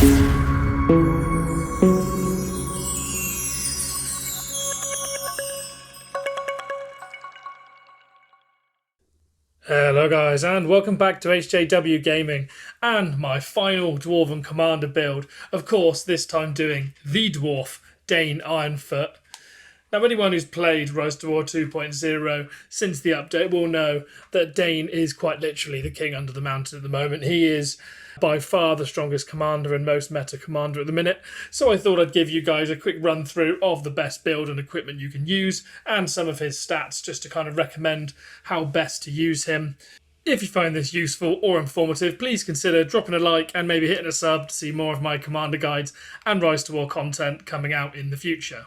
Hello guys and welcome back to HJW Gaming and my final Dwarven Commander build. Of course, this time doing the Dwarf, Dain Ironfoot. Now anyone who's played Rise to War 2.0 since the update will know that Dain is quite literally the king under the mountain at the moment. He is by far the strongest commander and most meta commander at the minute, so I thought I'd give you guys a quick run through of the best build and equipment you can use and some of his stats just to kind of recommend how best to use him. If you find this useful or informative, please consider dropping a like and maybe hitting a sub to see more of my commander guides and Rise to War content coming out in the future.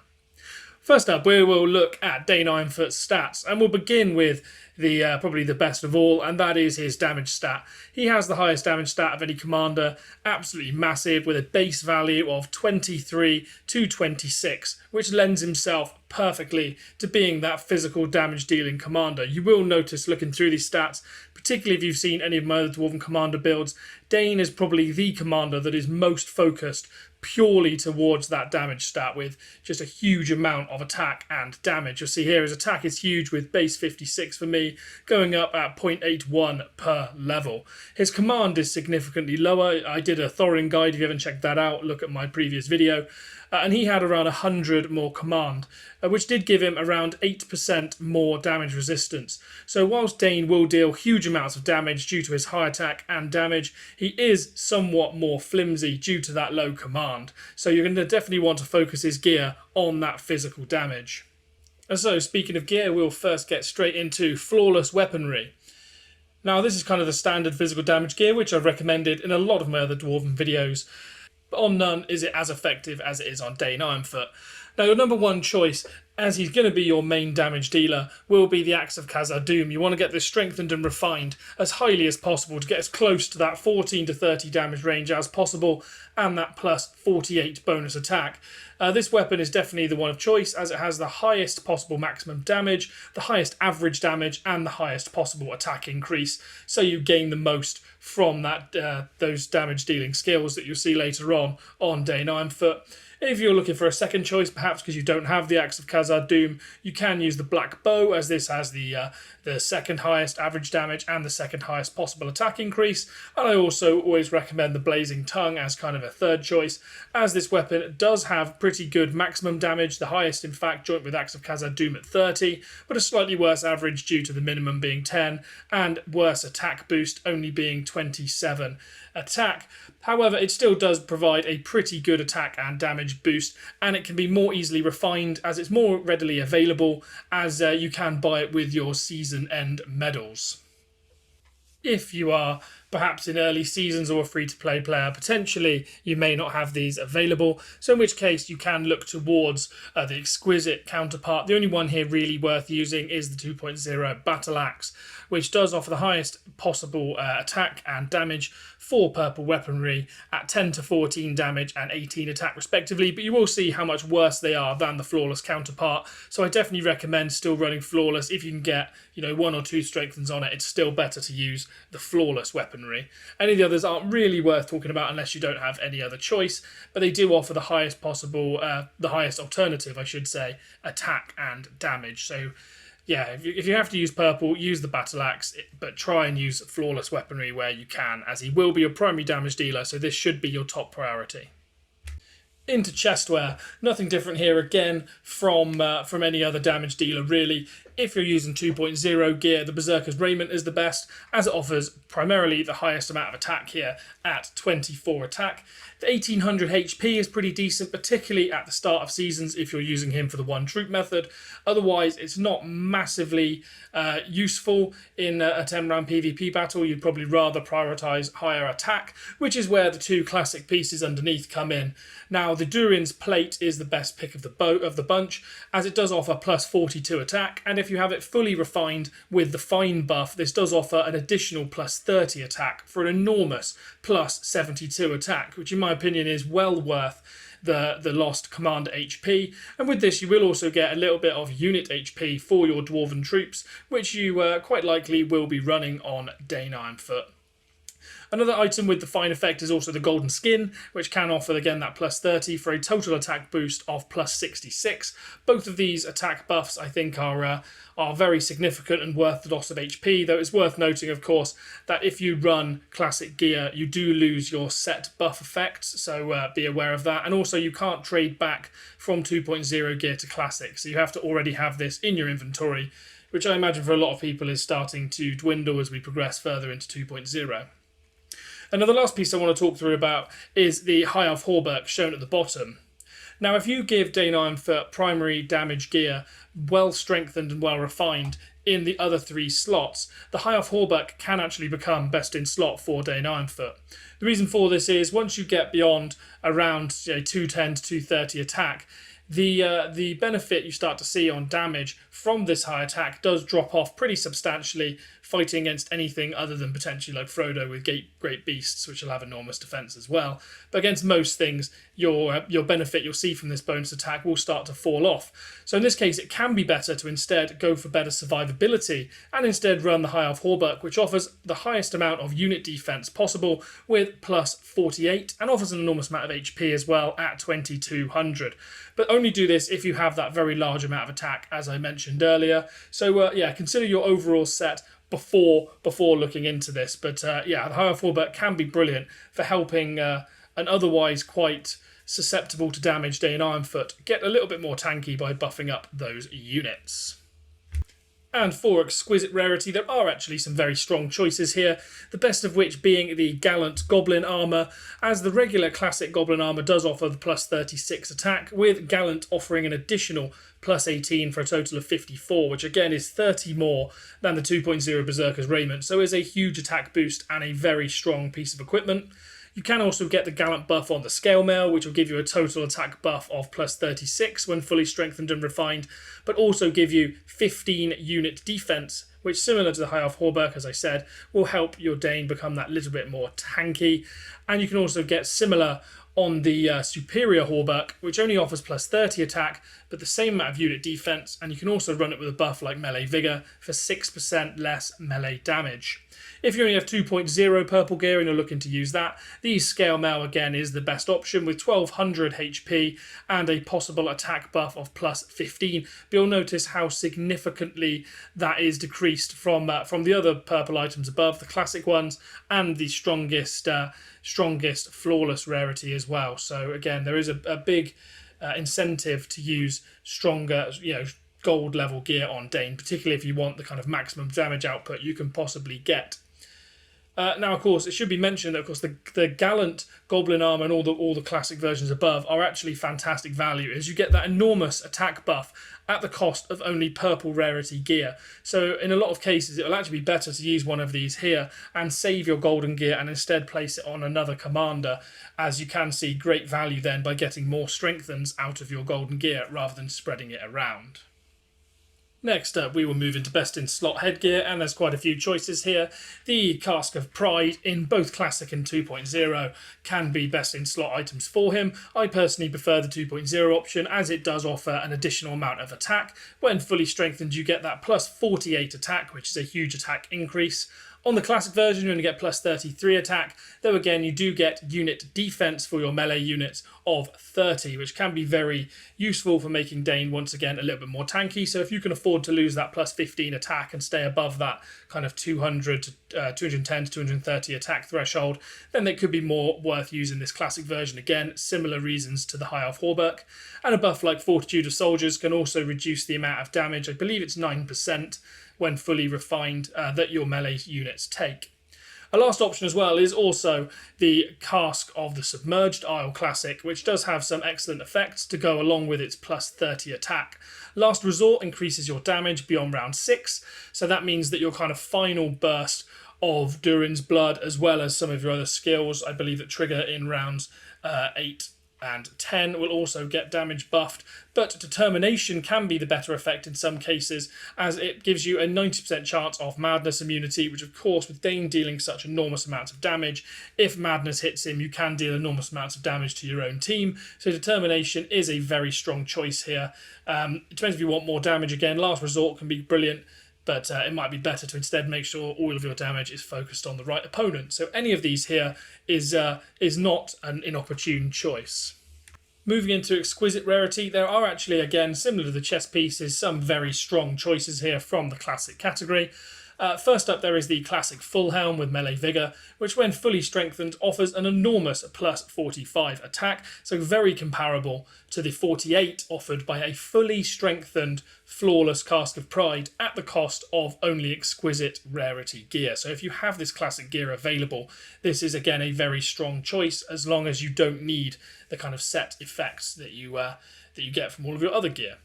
First up, we will look at Dain Ironfoot's stats, and we'll begin with the probably the best of all, and that is his damage stat. He has the highest damage stat of any commander, absolutely massive, with a base value of 23 to 26, which lends himself perfectly to being that physical damage dealing commander. You will notice looking through these stats, particularly if you've seen any of my other Dwarven Commander builds, Dain is probably the commander that is most focused purely towards that damage stat with just a huge amount of attack and damage. You'll see here his attack is huge with base 56 for me, going up at 0.81 per level. His command is significantly lower. I did a Thorin guide, if you haven't checked that out, look at my previous video. And he had around 100 more command, which did give him around 8% more damage resistance. So whilst Dain will deal huge amounts of damage due to his high attack and damage, he is somewhat more flimsy due to that low command. So you're going to definitely want to focus his gear on that physical damage. And so speaking of gear, we'll first get straight into flawless weaponry. Now this is kind of the standard physical damage gear, which I've recommended in a lot of my other Dwarven videos. But on none is it as effective as it is on Dain Ironfoot. Now your number one choice, as he's going to be your main damage dealer, will be the Axe of Khazad-dûm. You want to get this strengthened and refined as highly as possible to get as close to that 14 to 30 damage range as possible and that plus 48 bonus attack. This weapon is definitely the one of choice as it has the highest possible maximum damage, the highest average damage and the highest possible attack increase. So you gain the most from that those damage dealing skills that you'll see later on Dain Ironfoot. If you're looking for a second choice, perhaps because you don't have the Axe of Khazad-dûm, you can use the Black Bow, as this has the second highest average damage and the second highest possible attack increase. And I also always recommend the Blazing Tongue as kind of a third choice, as this weapon does have pretty good maximum damage, the highest in fact joint with Axe of Khazad-dûm at 30, but a slightly worse average due to the minimum being 10, and worse attack boost only being 27 attack. However, it still does provide a pretty good attack and damage boost, and it can be more easily refined as it's more readily available, as you can buy it with your season end medals. If you are perhaps in early seasons or a free-to-play player, potentially you may not have these available, so in which case you can look towards the exquisite counterpart. The only one here really worth using is the 2.0 Battle Axe, which does offer the highest possible attack and damage for purple weaponry at 10 to 14 damage and 18 attack respectively, but you will see how much worse they are than the flawless counterpart. So I definitely recommend still running flawless. If you can get, one or two strengthens on it, it's still better to use the flawless weaponry. Any of the others aren't really worth talking about unless you don't have any other choice, but they do offer the highest possible, the highest alternative, I should say, attack and damage. So yeah, if you have to use purple, use the Battle Axe, but try and use flawless weaponry where you can, as he will be your primary damage dealer, so this should be your top priority. Into chestwear, nothing different here again from any other damage dealer really. If you're using 2.0 gear, the Berserker's Raiment is the best, as it offers primarily the highest amount of attack here at 24 attack. The 1800 HP is pretty decent, particularly at the start of seasons if you're using him for the one troop method. Otherwise, it's not massively useful in a 10-round PvP battle. You'd probably rather prioritise higher attack, which is where the two classic pieces underneath come in. Now, the Durin's Plate is the best pick of the bunch, as it does offer plus 42 attack, and if you have it fully refined with the Fine buff, this does offer an additional plus 30 attack for an enormous plus 72 attack, which in my opinion is well worth the lost commander HP. And with this you will also get a little bit of unit HP for your Dwarven troops, which you quite likely will be running on Dain Ironfoot. Another item with the fine effect is also the golden skin, which can offer again that plus 30 for a total attack boost of plus 66. Both of these attack buffs I think are very significant and worth the loss of HP, though it's worth noting of course that if you run classic gear you do lose your set buff effects, so be aware of that. And also you can't trade back from 2.0 gear to classic, so you have to already have this in your inventory, which I imagine for a lot of people is starting to dwindle as we progress further into 2.0. And now the last piece I want to talk through about is the High Elf Hauberk shown at the bottom. Now if you give Dain Ironfoot primary damage gear well strengthened and well refined in the other 3 slots, the High Elf Hauberk can actually become best in slot for Dain Ironfoot. The reason for this is once you get beyond around 210 to 230 attack, the benefit you start to see on damage from this high attack does drop off pretty substantially, fighting against anything other than potentially like Frodo with Great Beasts, which will have enormous defense as well. But against most things, your benefit you'll see from this bonus attack will start to fall off. So in this case, it can be better to instead go for better survivability and instead run the High Elf Hauberk, which offers the highest amount of unit defense possible with plus 48 and offers an enormous amount of HP as well at 2200. But only do this if you have that very large amount of attack, as I mentioned earlier. So yeah, consider your overall set before looking into this. But yeah, the High Elf Hauberk can be brilliant for helping an otherwise quite susceptible to damage Dain Ironfoot get a little bit more tanky by buffing up those units. And for exquisite rarity, there are actually some very strong choices here, the best of which being the Gallant Goblin Armour, as the regular classic Goblin Armour does offer the plus 36 attack, with Gallant offering an additional plus 18 for a total of 54, which again is 30 more than the 2.0 Berserker's Raiment, so is a huge attack boost and a very strong piece of equipment. You can also get the Gallant buff on the Scale Mail, which will give you a total attack buff of plus 36 when fully strengthened and refined, but also give you 15 unit defense, which, similar to the High Elf Hauberk, as I said, will help your Dain become that little bit more tanky. And you can also get similar on the Superior Hauberk, which only offers plus 30 attack, but the same amount of unit defense, and you can also run it with a buff like Melee Vigor for 6% less melee damage. If you only have 2.0 purple gear and you're looking to use that, the Scale Mail again is the best option with 1200 HP and a possible attack buff of plus 15. But you'll notice how significantly that is decreased from the other purple items above, the classic ones, and the strongest flawless rarity as well. So again, there is a big incentive to use stronger, gold level gear on Dain, particularly if you want the kind of maximum damage output you can possibly get. Now, of course, it should be mentioned that, of course, the Gallant Goblin Armour and all the classic versions above are actually fantastic value, as you get that enormous attack buff at the cost of only purple rarity gear. So in a lot of cases, it will actually be better to use one of these here and save your golden gear and instead place it on another commander, as you can see great value then by getting more strengthens out of your golden gear rather than spreading it around. Next up, we will move into best in slot headgear, and there's quite a few choices here. The Cask of Pride in both Classic and 2.0 can be best in slot items for him. I personally prefer the 2.0 option, as it does offer an additional amount of attack. When fully strengthened, you get that plus 48 attack, which is a huge attack increase. On the classic version, you only get plus 33 attack, though again, you do get unit defense for your melee units of 30, which can be very useful for making Dain once again a little bit more tanky. So if you can afford to lose that plus 15 attack and stay above that kind of 200 to 210 to 230 attack threshold, then it could be more worth using this classic version. Again, similar reasons to the High Elf Hauberk. And a buff like Fortitude of Soldiers can also reduce the amount of damage. I believe it's 9%. When fully refined, that your melee units take. A last option as well is also the Cask of the Submerged Isle Classic, which does have some excellent effects to go along with its plus 30 attack. Last Resort increases your damage beyond round 6, so that means that your kind of final burst of Durin's Blood, as well as some of your other skills, I believe that trigger in rounds 8 and 10 will also get damage buffed, but Determination can be the better effect in some cases, as it gives you a 90% chance of Madness immunity, which of course, with Dain dealing such enormous amounts of damage, if Madness hits him, you can deal enormous amounts of damage to your own team, so Determination is a very strong choice here. It depends if you want more damage again. Last Resort can be brilliant. but it might be better to instead make sure all of your damage is focused on the right opponent. So any of these here is not an inopportune choice. Moving into exquisite rarity, there are actually, again, similar to the chess pieces, some very strong choices here from the classic category. First up, there is the classic full helm with melee vigor, which when fully strengthened offers an enormous plus 45 attack, so very comparable to the 48 offered by a fully strengthened flawless Cask of Pride at the cost of only exquisite rarity gear. So if you have this classic gear available, this is again a very strong choice, as long as you don't need the kind of set effects that you get from all of your other gear.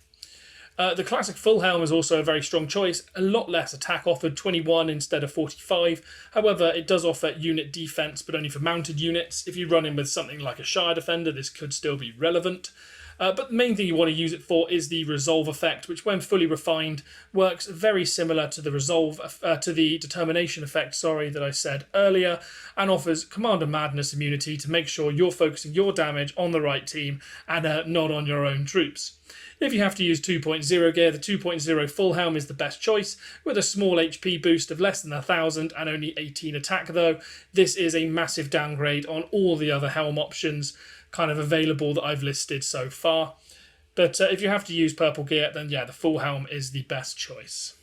The classic full helm is also a very strong choice, a lot less attack offered, 21 instead of 45. However, it does offer unit defense, but only for mounted units. If you run in with something like a Shire Defender, this could still be relevant. But the main thing you want to use it for is the resolve effect, which when fully refined works very similar to the determination effect, that I said earlier, and offers Commander Madness immunity to make sure you're focusing your damage on the right team and not on your own troops. If you have to use 2.0 gear, the 2.0 full helm is the best choice, with a small HP boost of less than 1,000 and only 18 attack though. This is a massive downgrade on all the other helm options kind of available that I've listed so far. But if you have to use purple gear, then yeah, the full helm is the best choice.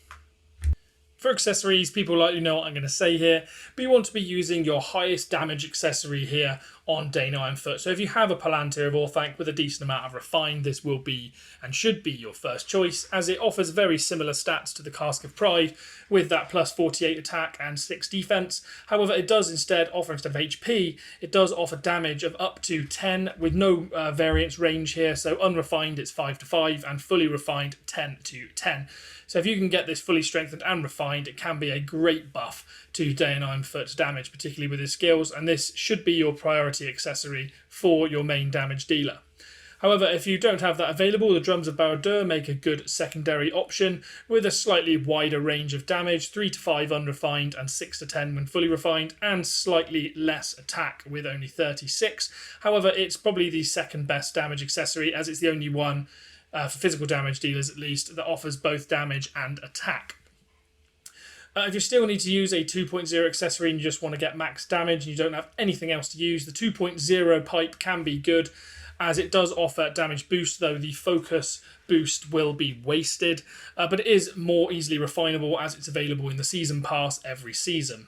For accessories, people likely know what I'm going to say here, but you want to be using your highest damage accessory here on Dain Ironfoot. So if you have a Palantir of Orthanc with a decent amount of Refine, this will be and should be your first choice, as it offers very similar stats to the Cask of Pride with that plus 48 attack and 6 defense. However, it does instead offer, instead of HP, it does offer damage of up to 10 with no variance range here. So unrefined it's 5 to 5 and fully refined 10 to 10. So if you can get this fully strengthened and refined, it can be a great buff to Dain Ironfoot's damage, particularly with his skills, and this should be your priority accessory for your main damage dealer. However, if you don't have that available, the Drums of Barad-dûr make a good secondary option with a slightly wider range of damage, 3 to 5 unrefined and 6 to 10 when fully refined, and slightly less attack with only 36. However, it's probably the second best damage accessory, as it's the only one for physical damage dealers at least, that offers both damage and attack. If you still need to use a 2.0 accessory and you just want to get max damage and you don't have anything else to use, the 2.0 pipe can be good, as it does offer damage boost, though the focus boost will be wasted, but it is more easily refinable as it's available in the season pass every season.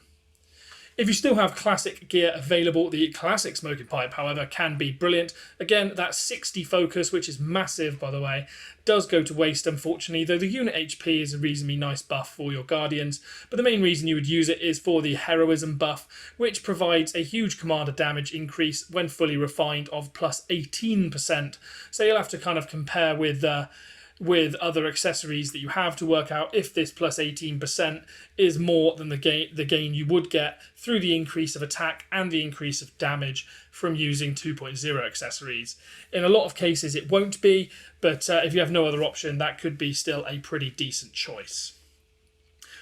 If you still have classic gear available, the classic smoking pipe, however, can be brilliant. Again, that 60 focus, which is massive, by the way, does go to waste, unfortunately, though the unit HP is a reasonably nice buff for your Guardians. But the main reason you would use it is for the Heroism buff, which provides a huge commander damage increase when fully refined of plus 18%. So you'll have to kind of compare with other accessories that you have to work out if this plus 18% is more than the gain you would get through the increase of attack and the increase of damage from using 2.0 accessories. In a lot of cases it won't be, but if you have no other option, that could be still a pretty decent choice.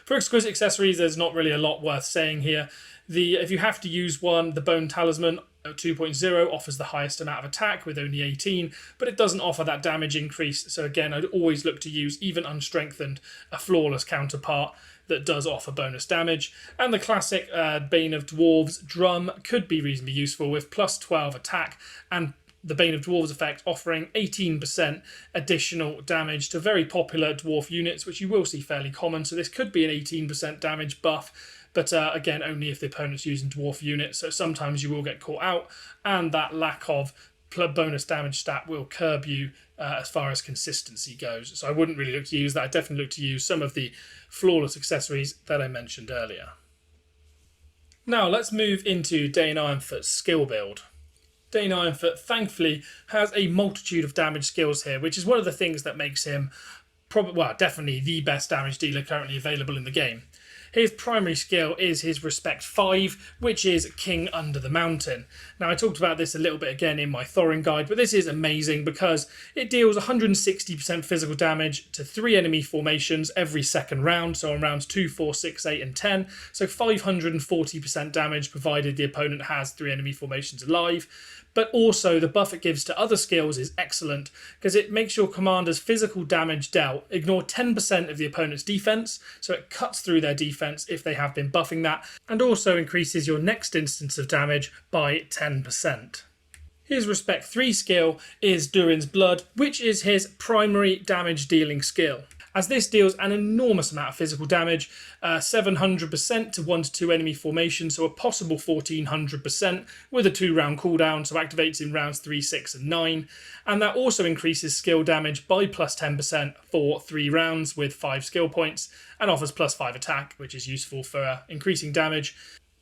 For exquisite accessories, there's not really a lot worth saying here. If you have to use one, the Bone Talisman 2.0 offers the highest amount of attack with only 18, but it doesn't offer that damage increase. So again, I'd always look to use, even unstrengthened, a flawless counterpart that does offer bonus damage. And the classic Bane of Dwarves drum could be reasonably useful with plus 12 attack and the Bane of Dwarves effect offering 18% additional damage to very popular dwarf units, which you will see fairly common. So this could be an 18% damage buff, but again, only if the opponent's using dwarf units, so sometimes you will get caught out, and that lack of bonus damage stat will curb you as far as consistency goes. So I wouldn't really look to use that. I'd definitely look to use some of the flawless accessories that I mentioned earlier. Now let's move into Dain Ironfoot's skill build. Dain Ironfoot, thankfully, has a multitude of damage skills here, which is one of the things that makes him definitely the best damage dealer currently available in the game. His primary skill is his Respect 5, which is King Under the Mountain. Now, I talked about this a little bit again in my Thorin guide, but this is amazing because it deals 160% physical damage to 3 enemy formations every second round, so on rounds 2, 4, 6, 8 and 10, so 540% damage provided the opponent has 3 enemy formations alive. but also the buff it gives to other skills is excellent because it makes your commander's physical damage dealt ignore 10% of the opponent's defense, so it cuts through their defense if they have been buffing that, and also increases your next instance of damage by 10%. His Respect 3 skill is Dain's Blood, which is his primary damage dealing skill, as this deals an enormous amount of physical damage, 700% to 1 to 2 enemy formations, so a possible 1400% with a 2-round cooldown, so activates in rounds 3, 6 and 9, and that also increases skill damage by plus 10% for 3 rounds with 5 skill points, and offers plus 5 attack, which is useful for increasing damage.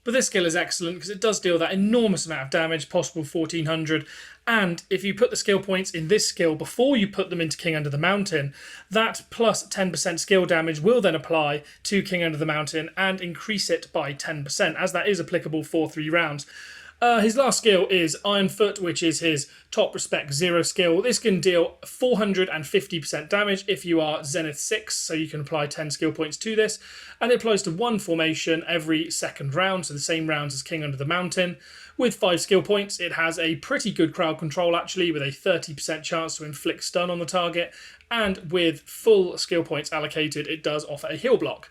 But this skill is excellent because it does deal that enormous amount of damage, possible 1400, and if you put the skill points in this skill before you put them into King Under the Mountain, that plus 10% skill damage will then apply to King Under the Mountain and increase it by 10%, as that is applicable for 3 rounds. His last skill is Iron Foot, which is his top Respect 0 skill. This can deal 450% damage if you are Zenith 6, so you can apply 10 skill points to this. And it applies to 1 formation every second round, so the same rounds as King Under the Mountain. With 5 skill points, it has a pretty good crowd control actually, with a 30% chance to inflict stun on the target. And with full skill points allocated, it does offer a heal block.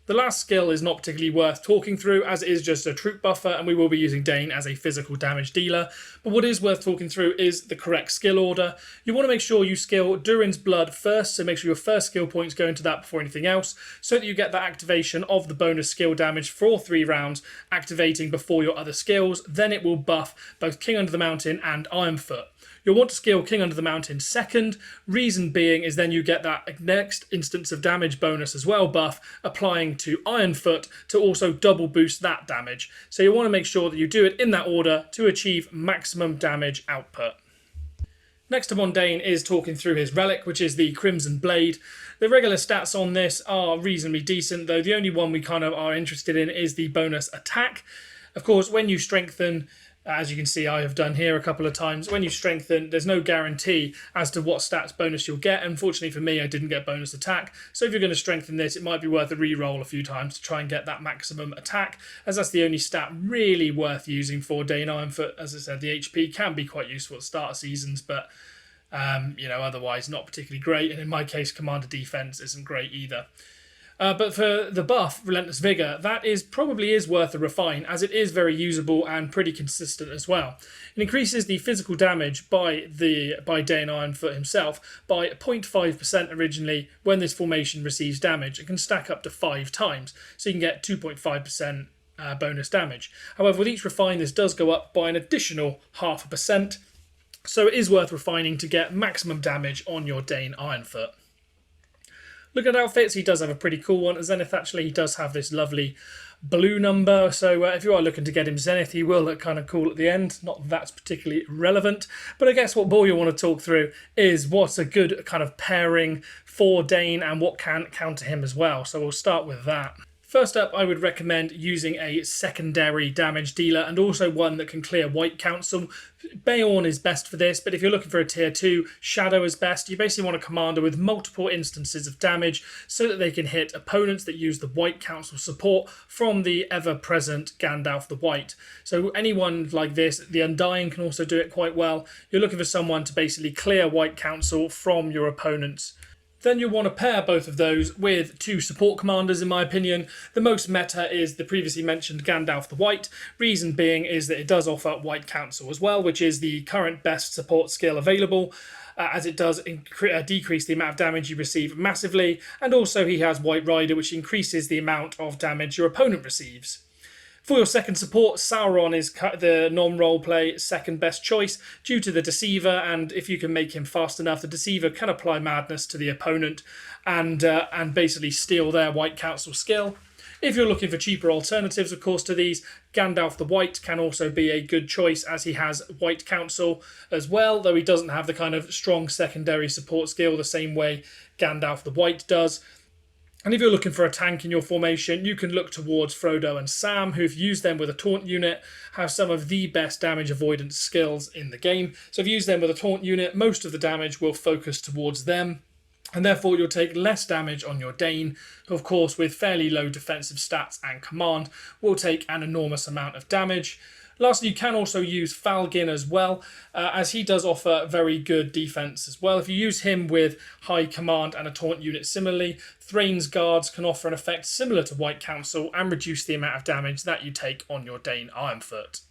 The last skill is not particularly worth talking through, as it is just a troop buffer, and we will be using Dain as a physical damage dealer. But what is worth talking through is the correct skill order. You want to make sure you skill Dain's Blood first, so make sure your first skill points go into that before anything else, so that you get that activation of the bonus skill damage for 3 rounds, activating before your other skills. Then it will buff both King Under the Mountain and Iron Foot. You'll want to skill King Under the Mountain second, reason being is then you get that next instance of damage bonus as well buff, applying to Iron Foot to also double boost that damage. So you want to make sure that you do it in that order to achieve maximum damage output. Next up on Dain is talking through his relic, which is the Crimson Blade. The regular stats on this are reasonably decent, though the only one we kind of are interested in is the bonus attack. Of course, when you strengthen, as you can see I have done here a couple of times, when you strengthen, there's no guarantee as to what stats bonus you'll get. Unfortunately for me, I didn't get bonus attack. So if you're going to strengthen this, it might be worth a re-roll a few times to try and get that maximum attack, as that's the only stat really worth using for Dain Ironfoot. As I said, the HP can be quite useful at start of seasons, but otherwise not particularly great. And in my case, Commander Defense isn't great either. But for the buff, Relentless Vigour, that probably is worth a refine, as it is very usable and pretty consistent as well. It increases the physical damage by Dain Ironfoot himself by 0.5% originally when this formation receives damage. It can stack up to 5 times, so you can get 2.5% bonus damage. However, with each refine, this does go up by an additional 0.5%, so it is worth refining to get maximum damage on your Dain Ironfoot. Looking at outfits, he does have a pretty cool one. At Zenith, actually, he does have this lovely blue number. So if you are looking to get him Zenith, he will look kind of cool at the end. Not that that's particularly relevant. But I guess what more you want to talk through is what's a good kind of pairing for Dain and what can counter him as well. So we'll start with that. First up, I would recommend using a secondary damage dealer and also one that can clear White Council. Bayorn is best for this, but if you're looking for a tier 2, Shadow is best. You basically want a commander with multiple instances of damage so that they can hit opponents that use the White Council support from the ever-present Gandalf the White. So anyone like this, the Undying can also do it quite well. You're looking for someone to basically clear White Council from your opponents. Then you'll want to pair both of those with 2 support commanders, in my opinion. The most meta is the previously mentioned Gandalf the White. Reason being is that it does offer White Council as well, which is the current best support skill available, as it does decrease the amount of damage you receive massively. And also he has White Rider, which increases the amount of damage your opponent receives. For your second support, Sauron is the non-roleplay second best choice due to the Deceiver, and if you can make him fast enough, the Deceiver can apply madness to the opponent and basically steal their White Council skill. If you're looking for cheaper alternatives, of course, to these, Gandalf the White can also be a good choice, as he has White Council as well, though he doesn't have the kind of strong secondary support skill the same way Gandalf the White does. And if you're looking for a tank in your formation, you can look towards Frodo and Sam, who, if you use them with a taunt unit, have some of the best damage avoidance skills in the game. So if you use them with a taunt unit, most of the damage will focus towards them, and therefore you'll take less damage on your Dain, who of course with fairly low defensive stats and command will take an enormous amount of damage. Lastly, you can also use Falgin as well, as he does offer very good defense as well. If you use him with high command and a taunt unit similarly, Thrain's guards can offer an effect similar to White Council and reduce the amount of damage that you take on your Dain Ironfoot.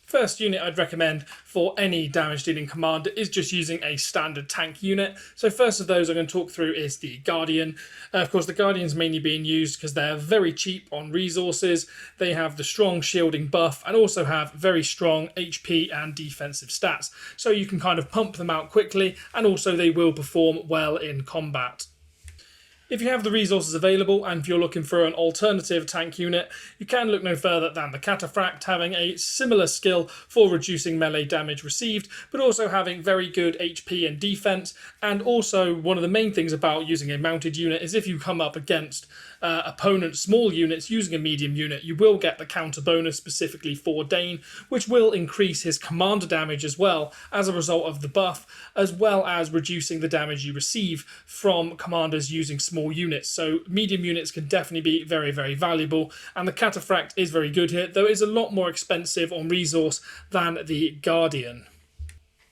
First unit I'd recommend for any damage dealing commander is just using a standard tank unit. So first of those I'm going to talk through is the Guardian. Of course the Guardian's mainly being used because they're very cheap on resources. They have the strong shielding buff and also have very strong HP and defensive stats. So you can kind of pump them out quickly, and also they will perform well in combat. If you have the resources available and if you're looking for an alternative tank unit, you can look no further than the Cataphract, having a similar skill for reducing melee damage received, but also having very good HP and defense. And also one of the main things about using a mounted unit is if you come up against opponents' small units using a medium unit, you will get the counter bonus specifically for Dain, which will increase his commander damage as well as a result of the buff, as well as reducing the damage you receive from commanders using small units. So medium units can definitely be very, very valuable, and the Cataphract is very good here, though it is a lot more expensive on resource than the Guardian.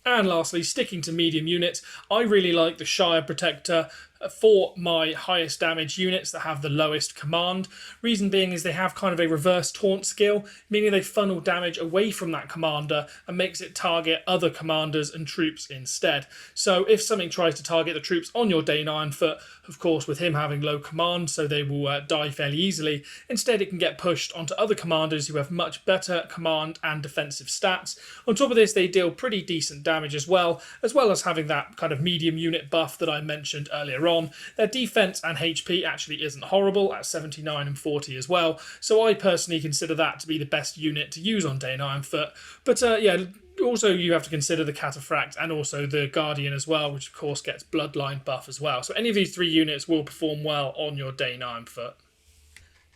And lastly, sticking to medium units, I really like the Shire Protector for my highest damage units that have the lowest command. Reason being is they have kind of a reverse taunt skill, meaning they funnel damage away from that commander and makes it target other commanders and troops instead. So if something tries to target the troops on your Dain Ironfoot, of course with him having low command, so they will die fairly easily, instead it can get pushed onto other commanders who have much better command and defensive stats. On top of this, they deal pretty decent damage as well as having that kind of medium unit buff that I mentioned earlier on. Their defense and HP actually isn't horrible at 79 and 40 as well, so I personally consider that to be the best unit to use on Dain Ironfoot. But yeah, also you have to consider the Cataphract and also the Guardian as well, which of course gets bloodline buff as well. So any of these three units will perform well on your Dain Ironfoot.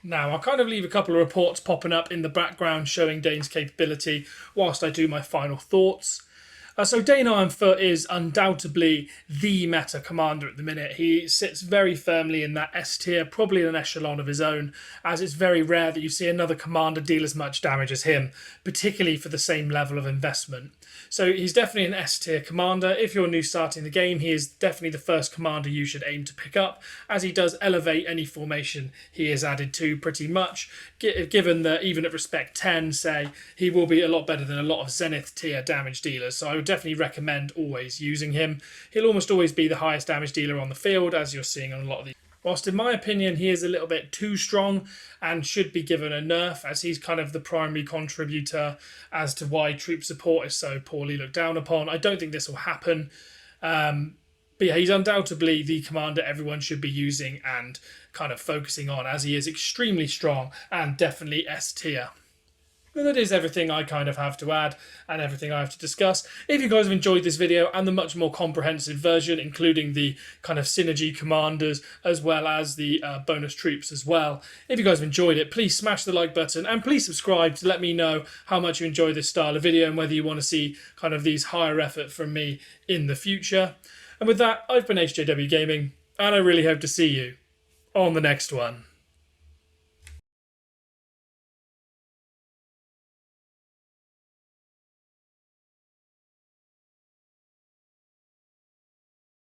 Now, I'll kind of leave a couple of reports popping up in the background showing Dain's capability whilst I do my final thoughts. So Dain Ironfoot is undoubtedly the meta commander at the minute. He sits very firmly in that S tier, probably in an echelon of his own, as it's very rare that you see another commander deal as much damage as him, particularly for the same level of investment. So he's definitely an S tier commander. If you're new starting the game, he is definitely the first commander you should aim to pick up, as he does elevate any formation he is added to pretty much, given that even at respect 10, say, he will be a lot better than a lot of Zenith tier damage dealers. So I would definitely recommend always using him. He'll almost always be the highest damage dealer on the field, as you're seeing on a lot of these. Whilst in my opinion he is a little bit too strong and should be given a nerf, as he's kind of the primary contributor as to why troop support is so poorly looked down upon. I don't think this will happen. But yeah, he's undoubtedly the commander everyone should be using and kind of focusing on, as he is extremely strong and definitely S tier. And that is everything I kind of have to add and everything I have to discuss. If you guys have enjoyed this video and the much more comprehensive version, including the kind of synergy commanders as well as the bonus troops as well, if you guys have enjoyed it, please smash the like button and please subscribe to let me know how much you enjoy this style of video and whether you want to see kind of these higher effort from me in the future. And with that, I've been HJW Gaming, and I really hope to see you on the next one.